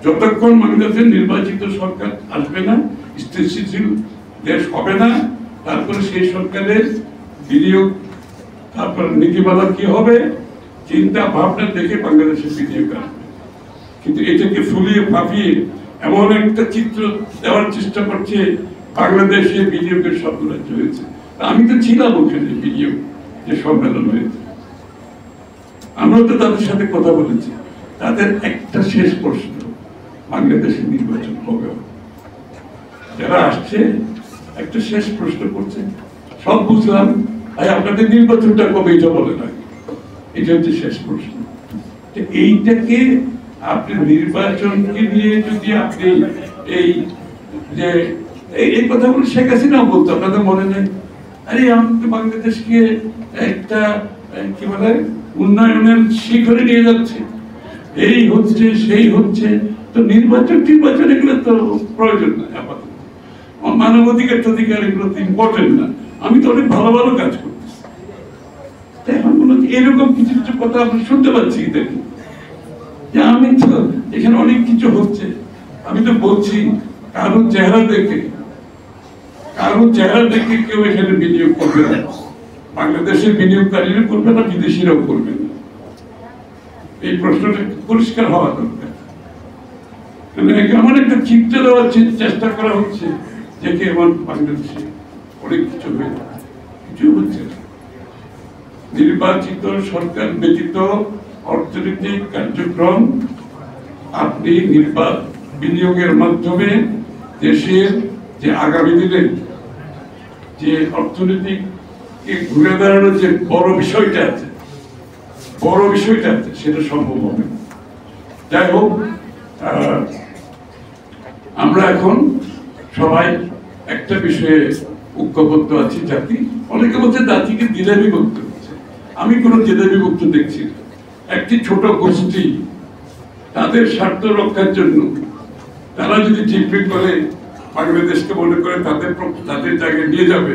যতক্ষণ বাংলাদেশের নির্বাচিত সরকার আসবে না, স্থিতিশীল দেশ হবে না, তারপরে সেই সরকারের বিনিয়োগ, তারপর নীতিমালা কি হবে, চিন্তা ভাবনা দেখে বাংলাদেশের বিনিয়োগ আসবে। কিন্তু এটাকে ফুলিয়ে ফাঁপিয়ে এমন একটা চিত্র দেওয়ার চেষ্টা করছে বাংলাদেশে বিনিয়োগের স্বপ্নরাজ্য হয়েছে। আমি তো ছিলাম ওখানে, বিনিয়োগ যে সম্মেলন হয়েছে, আমরা তো তাদের সাথে কথা বলেছি। তাদের একটা শেষ প্রশ্ন, বাংলাদেশের নির্বাচন কবে হবে? যারা আসছে একটা শেষ প্রশ্ন করছে, সব বুঝলাম, আপনাদের নির্বাচনটা কবে এটা বলে না, এটা হচ্ছে শেষ প্রশ্ন। এইটাকে আপনি নির্বাচনকে নিয়ে যদি আপনি এই যে এই কথাগুলো শেখ হাসিনাও বলতো, আপনাদের মনে নেই? আরে আমি তো বাংলাদেশকে একটা কি বলে উন্নয়নের শিখরে নিয়ে যাচ্ছে, এই হচ্ছে সেই হচ্ছে, তো নির্বাচন এগুলো তো প্রয়োজন নাই আপাতত, মানবাধিকার এগুলো তো ইম্পর্টেন্ট না, আমি তো অনেক ভালো ভালো কাজ করতেছি। এখন মনে হচ্ছে এরকম কিছু কিছু কথা আপনি শুনতে পাচ্ছি দেখি, যে আমি তো এখানে অনেক কিছু হচ্ছে, আমি তো বলছি কারোর চেহারা দেখে কেউ এখানে বিনিয়োগ করবে না, বাংলাদেশের বিনিয়োগকারীরা করবে না, বিদেশিরাও করবে না। এই প্রশ্নটা পরিষ্কার হওয়া দরকার। এমন একটা চিন্তা দেওয়ার চেষ্টা করা হচ্ছে যে এমন বাংলাদেশে অনেক কিছু হয়ে যাচ্ছে, কিছু হচ্ছে না। নির্বাচিত সরকার ব্যতীত অর্থনৈতিক কার্যক্রম আপনি বিনিয়োগের মাধ্যমে দেশের যে আগামী দিনের যে অর্থনীতিকে ঘুরে দাঁড়ানোর যে বড় বিষয়টা আছে সেটা সম্ভব হবে। যাই হোক, আমরা এখন সবাই একটা বিষয়ে ঐক্যবদ্ধ আছি। জাতি, অনেকে বলছে জাতিকে দ্বিধা বিভক্ত হচ্ছে, আমি কোনো দ্বিধা বিভক্ত দেখছি না। একটি ছোট গোষ্ঠী তাদের স্বার্থ রক্ষার জন্য তারা যদি ঠিক করে বাংলাদেশকে মনে করে তাদের জায়গায় নিয়ে যাবে,